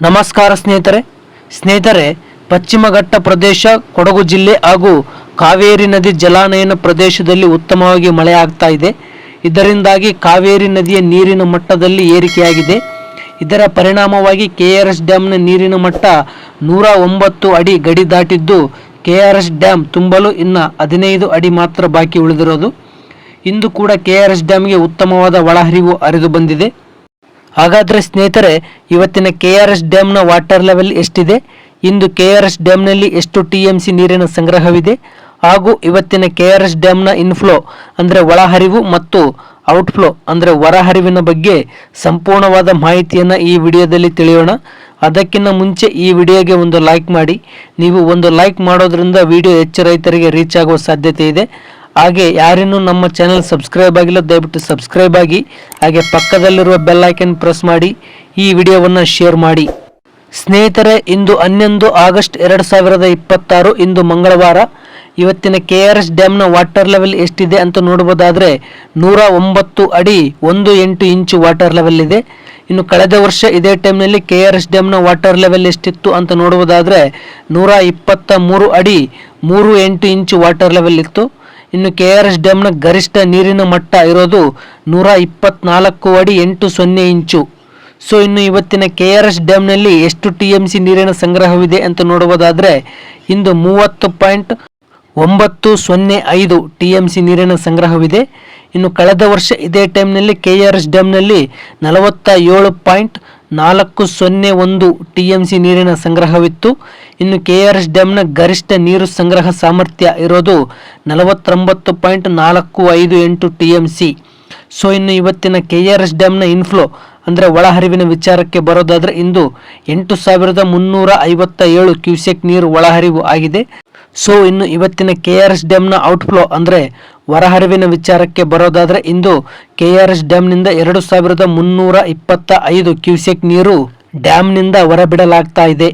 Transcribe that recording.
ನಮಸ್ಕಾರ ಸ್ನೇಹಿತರೆ ಪಶ್ಚಿಮ ಘಟ್ಟ ಪ್ರದೇಶ ಕೊಡಗು ಜಿಲ್ಲೆ ಹಾಗೂ ಕಾವೇರಿ ನದಿ ಜಲಾನಯನ ಪ್ರದೇಶದಲ್ಲಿ ಉತ್ತಮವಾಗಿ ಮಳೆ ಆಗ್ತಾ ಇದೆ. ಇದರಿಂದಾಗಿ ಕಾವೇರಿ ನದಿಯ ನೀರಿನ ಮಟ್ಟದಲ್ಲಿ ಏರಿಕೆಯಾಗಿದೆ. ಇದರ ಪರಿಣಾಮವಾಗಿ ಕೆಆರ್ಎಸ್ ಡ್ಯಾಂನ ನೀರಿನ ಮಟ್ಟ 109 ಅಡಿ ಗಡಿ ದಾಟಿದ್ದು ಕೆಆರ್ಎಸ್ ಡ್ಯಾಂ ತುಂಬಲು ಇನ್ನು 15 ಅಡಿ ಮಾತ್ರ ಬಾಕಿ ಉಳಿದಿರೋದು. ಇಂದು ಕೂಡ ಕೆಆರ್ಎಸ್ ಡ್ಯಾಂಗೆ ಉತ್ತಮವಾದ ಒಳಹರಿವು ಹರಿದು ಬಂದಿದೆ. ಹಾಗಾದರೆ ಸ್ನೇಹಿತರೆ, ಇವತ್ತಿನ ಕೆಆರ್ಎಸ್ ಡ್ಯಾಮ್ನ ವಾಟರ್ ಲೆವೆಲ್ ಎಷ್ಟಿದೆ, ಇಂದು ಕೆಆರ್ಎಸ್ ಡ್ಯಾಮ್ನಲ್ಲಿ ಎಷ್ಟು ಟಿಎಂಸಿ ನೀರಿನ ಸಂಗ್ರಹವಿದೆ ಹಾಗೂ ಇವತ್ತಿನ ಕೆಆರ್ಎಸ್ ಡ್ಯಾಮ್ನ ಇನ್ಫ್ಲೋ ಅಂದರೆ ಒಳಹರಿವು ಮತ್ತು ಔಟ್ಫ್ಲೋ ಅಂದರೆ ಹೊರಹರಿವಿನ ಬಗ್ಗೆ ಸಂಪೂರ್ಣವಾದ ಮಾಹಿತಿಯನ್ನು ಈ ವಿಡಿಯೋದಲ್ಲಿ ತಿಳಿಯೋಣ. ಅದಕ್ಕಿಂತ ಮುಂಚೆ ಈ ವಿಡಿಯೋಗೆ ಒಂದು ಲೈಕ್ ಮಾಡಿ. ನೀವು ಒಂದು ಲೈಕ್ ಮಾಡೋದ್ರಿಂದ ವಿಡಿಯೋ ಹೆಚ್ಚು ರೈತರಿಗೆ ರೀಚ್ ಆಗುವ ಸಾಧ್ಯತೆ ಇದೆ. ಹಾಗೆ ಯಾರಿನ್ನೂ ನಮ್ಮ ಚಾನಲ್ ಸಬ್ಸ್ಕ್ರೈಬ್ ಆಗಿಲ್ಲ, ದಯವಿಟ್ಟು ಸಬ್ಸ್ಕ್ರೈಬ್ ಆಗಿ. ಹಾಗೆ ಪಕ್ಕದಲ್ಲಿರುವ ಬೆಲ್ ಐಕನ್ ಪ್ರೆಸ್ ಮಾಡಿ ಈ ವಿಡಿಯೋವನ್ನು ಶೇರ್ ಮಾಡಿ. ಸ್ನೇಹಿತರೆ, ಇಂದು 11 ಆಗಸ್ಟ್ 2026 ಇಂದು ಮಂಗಳವಾರ. ಇವತ್ತಿನ ಕೆಆರ್ಎಸ್ ಡ್ಯಾಮ್ನ ವಾಟರ್ ಲೆವೆಲ್ ಎಷ್ಟಿದೆ ಅಂತ ನೋಡಬಹುದಾದರೆ 109 ಅಡಿ 18 ಇಂಚು ವಾಟರ್ ಲೆವೆಲ್ ಇದೆ. ಇನ್ನು ಕಳೆದ ವರ್ಷ ಇದೇ ಟೈಮ್ನಲ್ಲಿ ಕೆಆರ್ಎಸ್ ಡ್ಯಾಮ್ನ ವಾಟರ್ ಲೆವೆಲ್ ಎಷ್ಟಿತ್ತು ಅಂತ ನೋಡುವುದಾದರೆ 123 ಅಡಿ 38 ಇಂಚು ವಾಟರ್ ಲೆವೆಲ್ ಇತ್ತು. ಇನ್ನು ಕೆಆರ್ಎಸ್ ಡ್ಯಾಮ್ನ ಗರಿಷ್ಠ ನೀರಿನ ಮಟ್ಟ ಇರೋದು 124 ಅಡಿ 80 ಇಂಚು. ಸೊ ಇನ್ನು ಇವತ್ತಿನ ಕೆಆರ್ಎಸ್ ಡ್ಯಾಮ್ನಲ್ಲಿ ಎಷ್ಟು ಟಿಎಂಸಿ ನೀರಿನ ಸಂಗ್ರಹವಿದೆ ಅಂತ ನೋಡುವುದಾದರೆ ಇಂದು 30.905 ಟಿಎಂಸಿ ನೀರಿನ ಸಂಗ್ರಹವಿದೆ. ಇನ್ನು ಕಳೆದ ವರ್ಷ ಇದೇ ಟೈಮ್ನಲ್ಲಿ ಕೆಆರ್ಎಸ್ ಡ್ಯಾಮ್ನಲ್ಲಿ 47.401 ಟಿಎಂಸಿ ನೀರಿನ ಸಂಗ್ರಹವಿತ್ತು. ಇನ್ನು ಕೆಆರ್ಎಸ್ ಡ್ಯಾಮ್ನ ಗರಿಷ್ಠ ನೀರು ಸಂಗ್ರಹ ಸಾಮರ್ಥ್ಯ ಇರೋದು 49.458 ಟಿಎಂಸಿ. ಸೊ ಇನ್ನು ಇವತ್ತಿನ ಕೆಆರ್ಎಸ್ ಡ್ಯಾಮ್ನ ಇನ್ಫ್ಲೋ ಅಂದರೆ ಒಳಹರಿವಿನ ವಿಚಾರಕ್ಕೆ ಬರೋದಾದರೆ ಇಂದು 8357 ಕ್ಯೂಸೆಕ್ ನೀರು ಒಳಹರಿವು ಆಗಿದೆ. ಸೊ ಇನ್ನು ಇವತ್ತಿನ ಕೆಆರ್ಎಸ್ ಡ್ಯಾಮ್ನ ಔಟ್ಫ್ಲೋ ಅಂದರೆ ಹೊರಹರಿವಿನ ವಿಚಾರಕ್ಕೆ ಬರೋದಾದರೆ ಇಂದು ಕೆಆರ್ಎಸ್ ಡ್ಯಾಮ್ನಿಂದ 2325 ಕ್ಯೂಸೆಕ್ ನೀರು ಡ್ಯಾಮ್ನಿಂದ ಹೊರಬಿಡಲಾಗ್ತಾ ಇದೆ.